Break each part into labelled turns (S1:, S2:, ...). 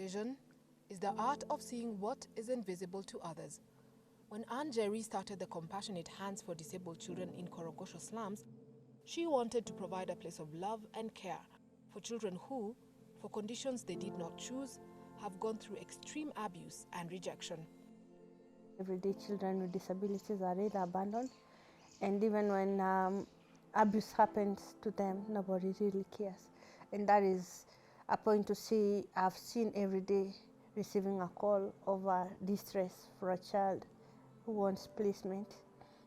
S1: Vision is the art of seeing what is invisible to others. When Anne Jerry started the Compassionate Hands for Disabled Children in Korogosho slums, she wanted to provide a place of love and care for children who, for conditions they did not choose, have gone through extreme abuse and rejection.
S2: Everyday children with disabilities are either abandoned, and even when abuse happens to them, nobody really cares. And that is a point to see. I've seen every day receiving a call over distress for a child who wants placement,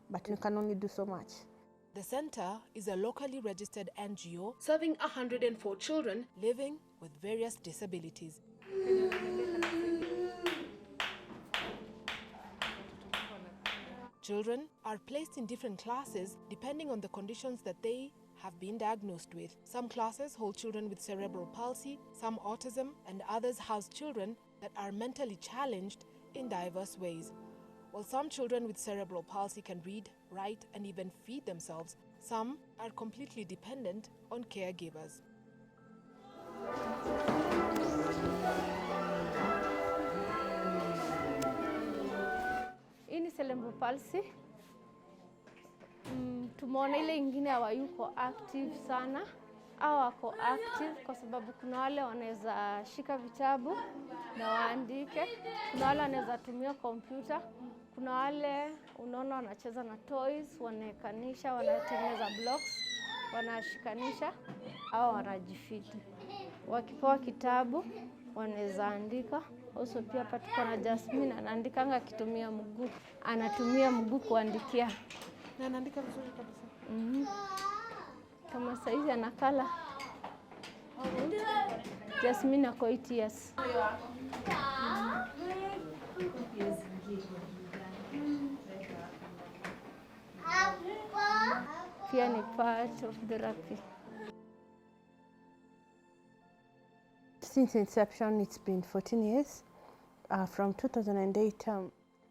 S2: but we can only do so much.
S1: The center is a locally registered NGO serving 104 children living with various disabilities. Children are placed in different classes depending on the conditions that they have been diagnosed with. Some classes hold children with cerebral palsy, some autism, and others house children that are mentally challenged in diverse ways. While some children with cerebral palsy can read, write, and even feed themselves, some are completely dependent on caregivers.
S3: Hii ni cerebral palsy. Tumeona ile ingine hawayuko active sana. Hao wako active kwa sababu kuna wale wanaweza shika vitabu na waandike. Kuna wale wanaweza tumia kompyuta. Kuna wale unaona wanacheza na toys, wanaekanisha, wanatengeneza blocks, wanashikanisha au wanajifiti. Wakipewa kitabu wanaweza andika. Also pia hapa tuko na Jasmine anaandikanga akitumia mguu. Anatumia mguu kuandikia.
S1: Na anaandika vizuri kabisa.
S3: Kama saizi anakala. Jasmine ako 8 years. Pia ni part of therapy.
S2: Since inception, it's been 14 years. From 2008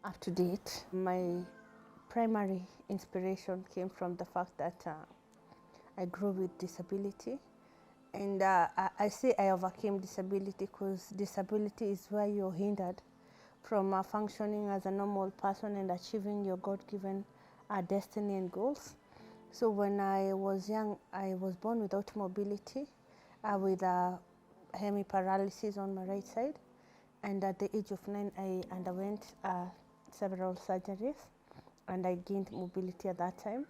S2: up to date, my primary inspiration came from the fact that I grew with disability. And I say I overcame disability because disability is where you're hindered from functioning as a normal person and achieving your God-given destiny and goals. So when I was young, I was born without mobility, with hemiparalysis on my right side. And at the age of 9, I underwent several surgeries, and I gained mobility at that time.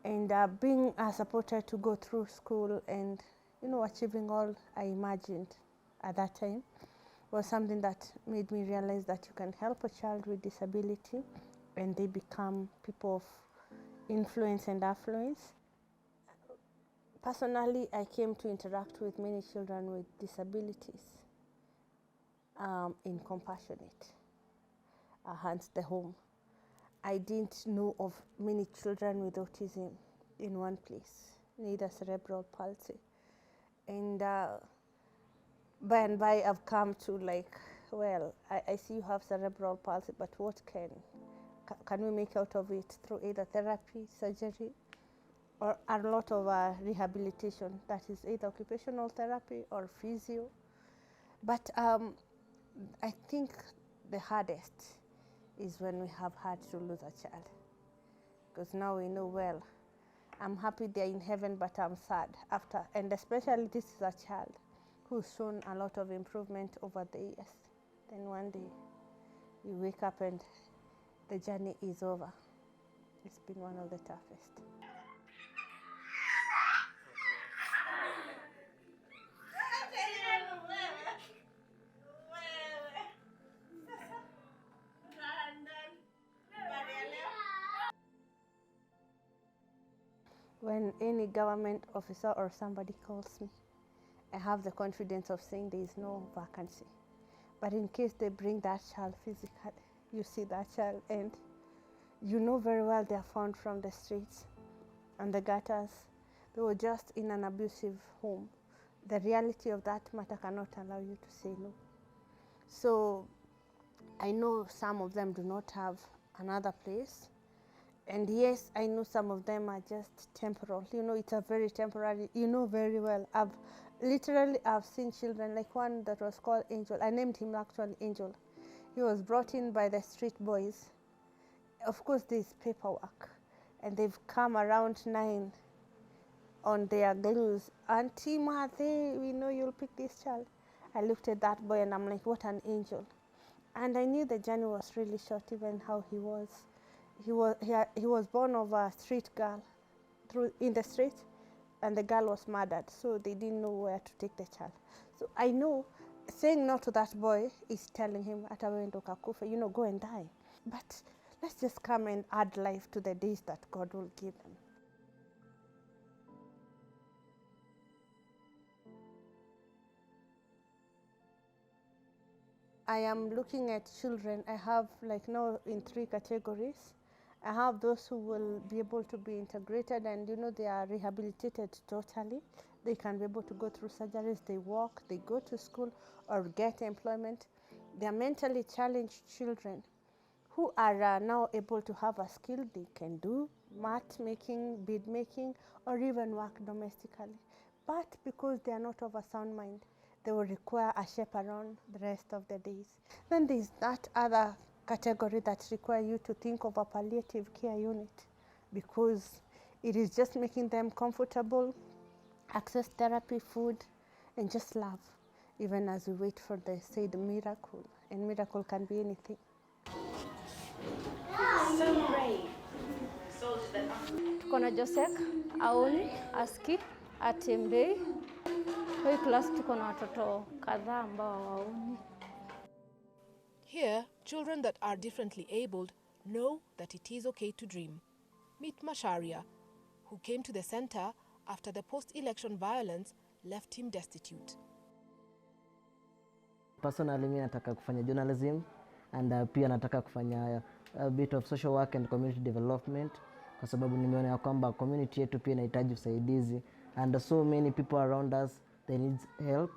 S2: And being supported to go through school and, achieving all I imagined at that time was something that made me realize that you can help a child with disability and they become people of influence and affluence. Personally, I came to interact with many children with disabilities in Compassionate, hence the home. I didn't know of many children with autism in one place, neither cerebral palsy. And by and by, I've come to I see you have cerebral palsy, but what can we make out of it through either therapy, surgery, or a lot of rehabilitation, that is either occupational therapy or physio. But I think the hardest is when we have had to lose a child. Because now we know, well, I'm happy they're in heaven, but I'm sad after. And especially this is a child who's shown a lot of improvement over the years. Then one day you wake up and the journey is over. It's been one of the toughest. When any government officer or somebody calls me, I have the confidence of saying there is no vacancy. But in case they bring that child physically, you see that child and you know very well they are found from the streets and the gutters. They were just in an abusive home. The reality of that matter cannot allow you to say no. So I know some of them do not have another place. And yes, I know some of them are just temporal. It's a very temporary, very well. Literally, I've seen children, like one that was called Angel. I named him actually Angel. He was brought in by the street boys. Of course, there's paperwork, and they've come around 9 on their glues. Auntie Mathe, we know you'll pick this child. I looked at that boy and I'm like, what an angel. And I knew the journey was really short, even how he was. He was born of a street girl in the street, and the girl was murdered, so they didn't know where to take the child. So I know saying no to that boy is telling him, "Atawendo kakufa, go and die." But let's just come and add life to the days that God will give them. I am looking at children. I have now in 3 categories. I have those who will be able to be integrated and they are rehabilitated totally. They can be able to go through surgeries, they walk, they go to school or get employment. They are mentally challenged children who are now able to have a skill. They can do mat making, bead making, or even work domestically. But because they are not of a sound mind, they will require a chaperone the rest of the days. Then there's that other category that require you to think of a palliative care unit, because it is just making them comfortable, access therapy, food, and just love, even as we wait for the said miracle. And miracle can be anything.
S3: So brave. Tuko na Josek, Aoni, Aski, Atembei. Kwa hii class tuko na watoto kadhaa ambao hawaoni.
S1: Here, children that are differently abled know that it is okay to dream. Meet Masharia, who came to the center after the post-election violence left him destitute.
S4: Personally, mimi nataka kufanya journalism and pia nataka kufanya a bit of social work and community development, kwa sababu nimeona ya kwamba community yetu pia inahitaji usaidizi, and so many people around us they need help,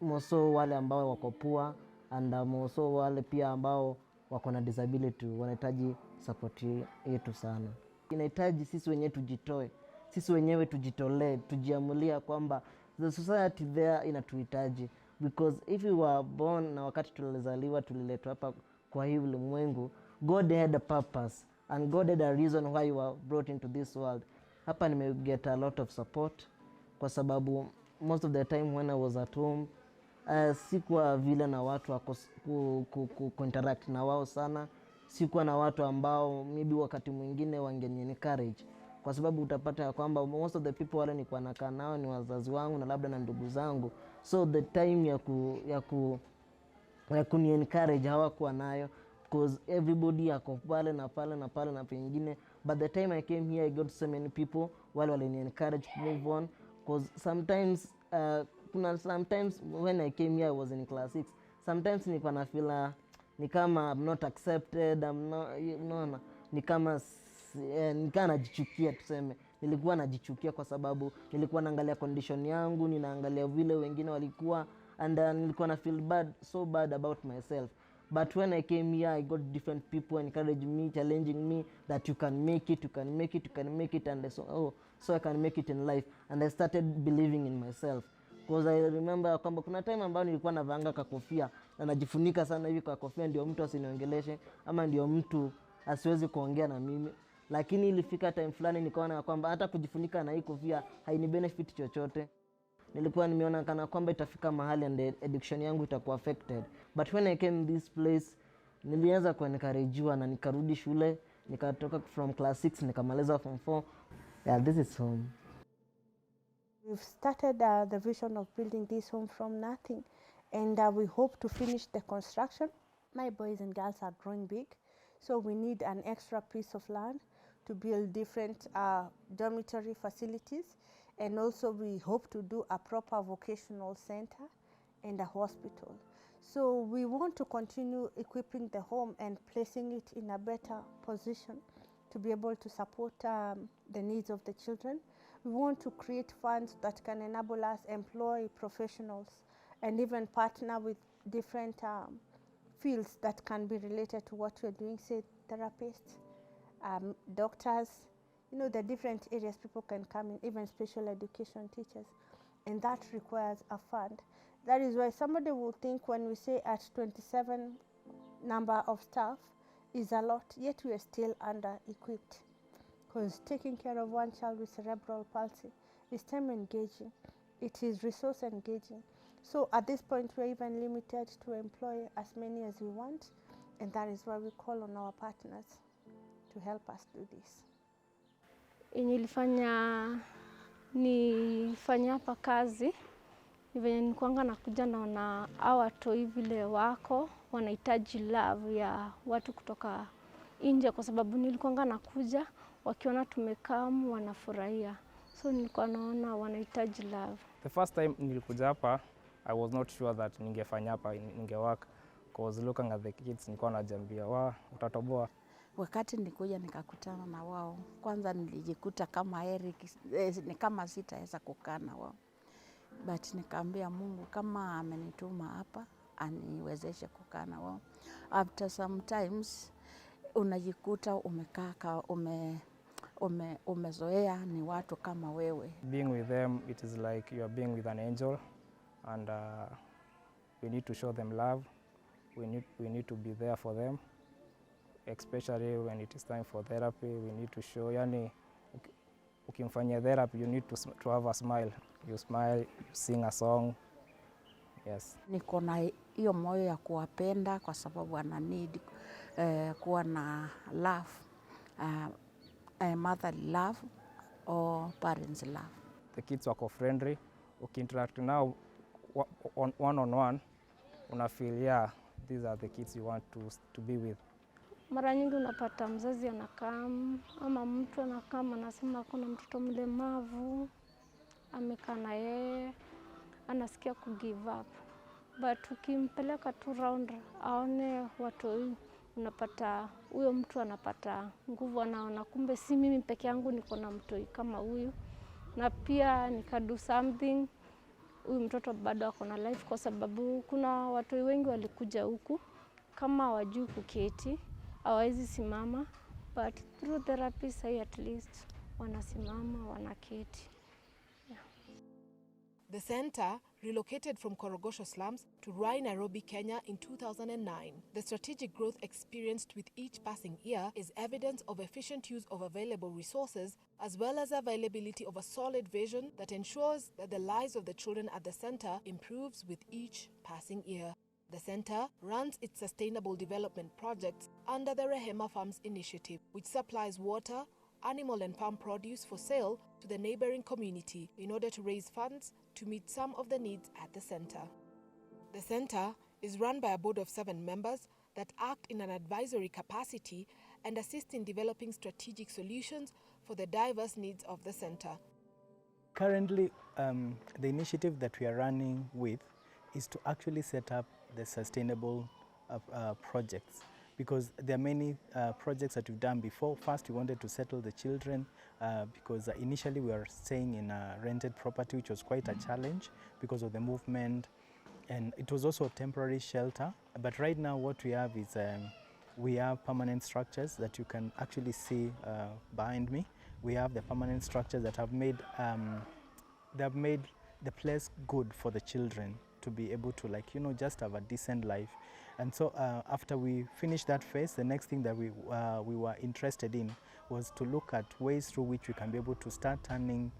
S4: more so wale ambao wako poor and more so wale pia ambao wako na disability wanahitaji support yetu sana. Inahitaji sisi wenyewe tujitoe, sisi wenyewe tujitolee, tujiamulia kwamba the society there inatuhitaji, because if we were born na wakati tulizaliwa tuliletwa hapa kwa hii ulimwengu, God had a purpose and God had a reason why you were brought into this world. Hapa get a lot of support kwa sababu most of the time when I was at home sikuwa vile na watu wa interact na wao sana, sikuwa na watu ambao maybe wakati mwingine wangeni encourage, kwa sababu utapata ya kwamba most of the people wale nilikuwa nakaa nao ni wazazi wangu na labda na ndugu zangu, so the time ya kuni encourage hawakuwa nayo, because everybody yako pale na pale na pale na pengine. But the time I came here I got so many people wale wale ni encourage to move on, because sometimes sometimes when I came here I was in class 6, sometimes nilikuwa na feel ni kama I'm not accepted, I'm not, ni kama najichukia, tuseme nilikuwa najichukia kwa sababu nilikuwa naangalia condition yangu, ninaangalia vile wengine walikuwa, and nilikuwa na feel so bad about myself. But when I came here I got different people encouraging me, challenging me that you can make it, you can make it, you can make it, and so I can make it in life, and I started believing in myself. Because I remember kwamba kuna time ambayo nilikuwa navanga kakofia na najifunika sana hivi kwa kofia ndio mtu asiniongeleshe ama ndio mtu asiwezi kuongea na mimi, lakini ilifika time fulani nikaona kwamba hata kujifunika na hii kofia haini benefit chochote. Nilikuwa nimeona kana kwamba itafika mahali and addiction yangu itakuwa affected. But when I came this place nilianza kuencouragewa na nikarudi shule, nikatoka from class 6 nikamaliza form 4. Yeah, this is home.
S2: We've started the vision of building this home from nothing, and we hope to finish the construction. My boys and girls are growing big, so we need an extra piece of land to build different dormitory facilities, and also we hope to do a proper vocational center and a hospital. So we want to continue equipping the home and placing it in a better position to be able to support the needs of the children. We want to create funds that can enable us employ professionals and even partner with different fields that can be related to what we're doing, say therapists, doctors, the different areas people can come in, even special education teachers. and that requires a fund. That is why somebody will think when we say at 27 number of staff is a lot, yet we are still under-equipped, because taking care of one child with cerebral palsy is time engaging, it is resource engaging. So at this point we're even limited to employ as many as we want, and that is why we call on our partners to help us do this.
S3: Yenye ilifanya nifanya hapa kazi ni venye nilikuanga nakuja naona hao watoi vile wako wanahitaji love ya watu kutoka nje, kwa sababu nilikuanga nakuja wakiona tumekaa wanafurahia, so nilikuwa naona wanahitaji love.
S5: The first time nilikuja hapa, I was not sure that ningefanya hapa, ningework, because looking at the kids nilikuwa najiambia utatoboa.
S6: Wakati nilikuja nikakutana na wao, kwanza nilijikuta kama Eric, ni kama sitaweza kukaa na wao, but nikaambia Mungu kama amenituma hapa aniwezeshe kukaa na wao. After sometimes unajikuta umekaa umezoea ni watu kama wewe.
S5: Being with them, it is like you are being with an angel, and we need to show them love. We need to be there for them, especially when it is time for therapy. We need to show, yani ukimfanyia therapy, you need to have a smile. You smile, you sing a song. Yes.
S6: Niko na hiyo moyo ya kuwapenda kwa sababu ana need kuwa na love, motherly love or parents love.
S5: The kids wako friendly. Ukiinteract now one on one, una feel yeah, these are the kids you want to be with.
S3: Mara nyingi unapata mzazi anakam ama mtu anakam anasema kuna mtoto mlemavu amekaa na yeye anasikia ku give up, but ukimpeleka tu round aone watu, unapata huyo mtu anapata nguvu, anaona kumbe si mimi peke yangu niko na mtu kama huyu, na pia nikadu something huyu mtoto bado ako na life, kwa sababu kuna watu wengi walikuja huku kama hawajui kuketi, hawawezi simama, but through therapy say at least wanasimama, wanaketi.
S1: The center relocated from Korogosho slums to Rai, Nairobi, Kenya in 2009. The strategic growth experienced with each passing year is evidence of efficient use of available resources, as well as availability of a solid vision that ensures that the lives of the children at the center improves with each passing year. The center runs its sustainable development projects under the Rehema Farms initiative, which supplies water, animal and farm produce for sale to the neighboring community in order to raise funds to meet some of the needs at the center. The center is run by a board of 7 members that act in an advisory capacity and assist in developing strategic solutions for the diverse needs of the center.
S7: Currently, the initiative that we are running with is to actually set up the sustainable projects, because there are many projects that we've done before. First, we wanted to settle the children because initially we were staying in a rented property, which was quite a challenge because of the movement, and it was also a temporary shelter. But right now what we have is we have permanent structures that you can actually see behind me. We have the permanent structures that have made the place good for the children to be able to, like, you know, just have a decent life. And so after we finished that phase, the next thing that we were interested in was to look at ways through which we can be able to start turning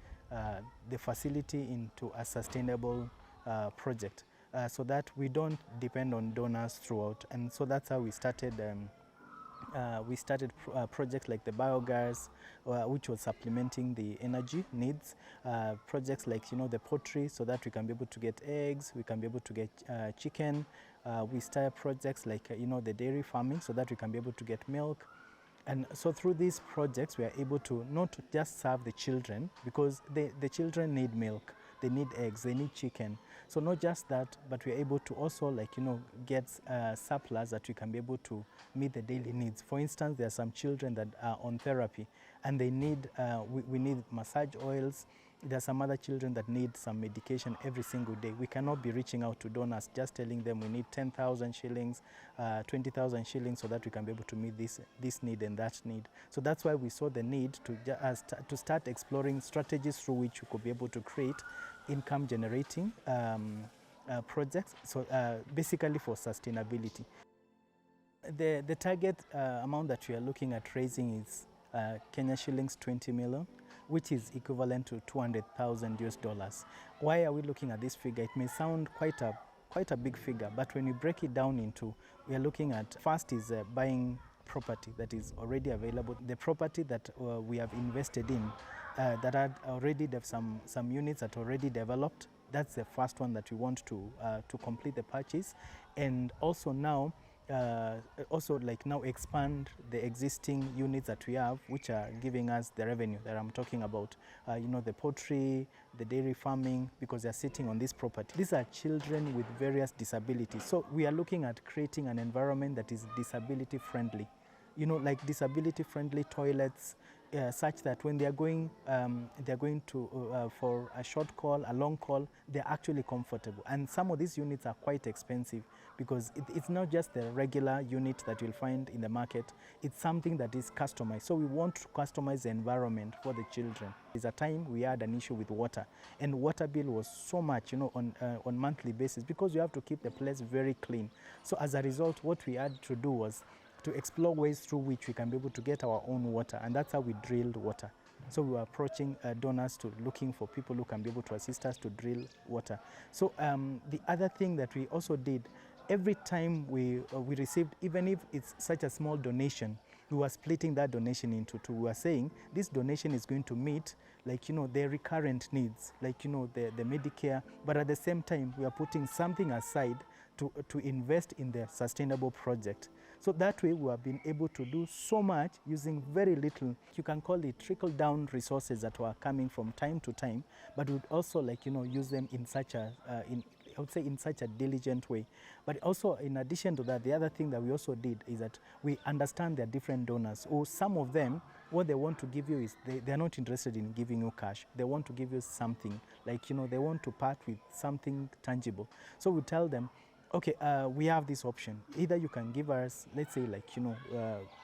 S7: the facility into a sustainable project so that we don't depend on donors throughout. And so that's how we started. We started projects like the biogas, which was supplementing the energy needs. Projects like, you know, the poultry, so that we can be able to get eggs, we can be able to get chicken. We started projects like, you know, the dairy farming, so that we can be able to get milk. And so through these projects, we are able to not just serve the children, because the children need milk, they need eggs, they need chicken. So not just that, but we are able to also, like, you know, get surplus that we can be able to meet the daily needs. For instance, there are some children that are on therapy and they need, we need massage oils. There are some other children that need some medication every single day. We cannot be reaching out to donors just telling them we need 10,000 shillings, 20,000 shillings, so that we can be able to meet this need and that need. So that's why we saw the need to start exploring strategies through which we could be able to create income generating projects, so basically for sustainability. The target amount that we are looking at raising is Kenya shillings 20 million, which is equivalent to $200,000. Why are we looking at this figure? It may sound quite a big figure, but when we break it down into, we are looking at, first is buying property that is already available. The property that we have invested in that are already some units that are already developed. That's the first one that we want to complete the purchase, and also now expand the existing units that we have, which are giving us the revenue that I'm talking about. The poultry, the dairy farming, because they're sitting on this property. These are children with various disabilities. So we are looking at creating an environment that is disability friendly. Like disability friendly toilets, such that when they're going to for a short call, a long call, they're actually comfortable. And some of these units are quite expensive because it's not just the regular unit that you'll find in the market. It's something that is customized. So we want to customize the environment for the children. There's a time we had an issue with water, and water bill was so much, on monthly basis, because you have to keep the place very clean. So as a result, what we had to do was to explore ways through which we can be able to get our own water, and that's how we drilled water. So we were approaching donors to looking for people who can be able to assist us to drill water. So the other thing that we also did, every time we received, even if it's such a small donation, we were splitting that donation into two. We were saying this donation is going to meet, their recurrent needs, the Medicare, but at the same time we are putting something aside to invest in the sustainable project. So that way we have been able to do so much using very little. You can call it trickle-down resources that were coming from time to time, but we'd also use them in such a, I would say in such a diligent way. But also, in addition to that, the other thing that we also did is that we understand there are different donors, or some of them, what they want to give you is they're not interested in giving you cash. They want to give you something, they want to part with something tangible. So we tell them, okay, we have this option. Either you can give us, let's say,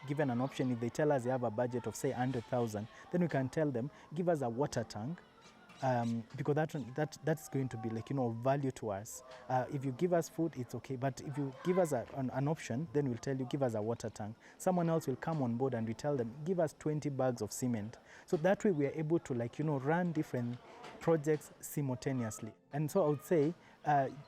S7: given an option, if they tell us they have a budget of, say, 100,000, then we can tell them, give us a water tank, because that's going to be of value to us. If you give us food, it's okay, but if you give us an option, then we'll tell you, give us a water tank. Someone else will come on board and we tell them, give us 20 bags of cement. So that way we are able to run different projects simultaneously. And so I would say,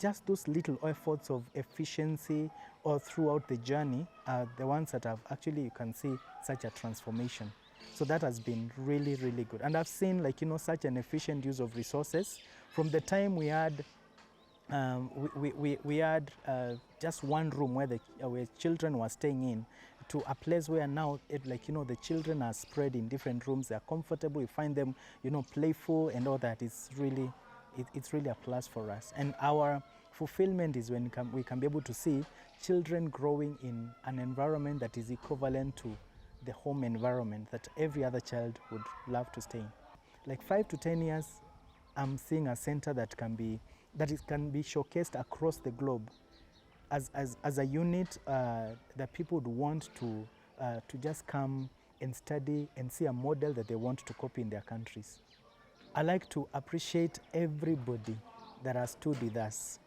S7: just those little efforts of efficiency or throughout the journey are the ones that have actually, you can see such a transformation. So that has been really, really good. And I've seen such an efficient use of resources. From the time we had, we had just one room where children were staying in, to a place where now, the children are spread in different rooms. They're comfortable. You find them, playful and all that. It's really a plus for us. And our fulfillment is when we can be able to see children growing in an environment that is equivalent to the home environment that every other child would love to stay in. 5 to 10 years, I'm seeing a center that can be showcased across the globe as a unit that people would want to just come and study and see a model that they want to copy in their countries. I like to appreciate everybody that has stood with us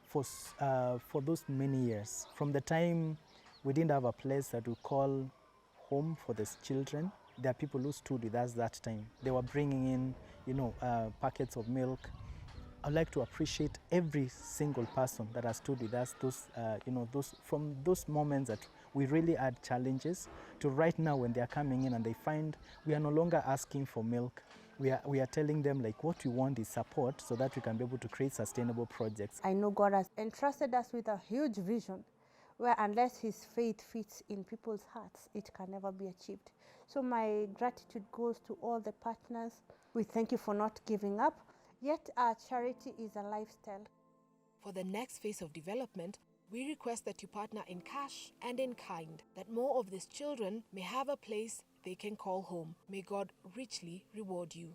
S7: for those many years. From the time we didn't have a place that we call home for these children, there are people who stood with us that time. They were bringing in, packets of milk. I'd like to appreciate every single person that has stood with us. From those moments that we really had challenges to right now when they are coming in and they find we are no longer asking for milk. We are telling them what we want is support so that we can be able to create sustainable projects.
S2: I know God has entrusted us with a huge vision where unless His faith fits in people's hearts, it can never be achieved. So my gratitude goes to all the partners. We thank you for not giving up, yet our charity is a lifestyle.
S1: For the next phase of development, we request that you partner in cash and in kind, that more of these children may have a place they can call home. May God richly reward you.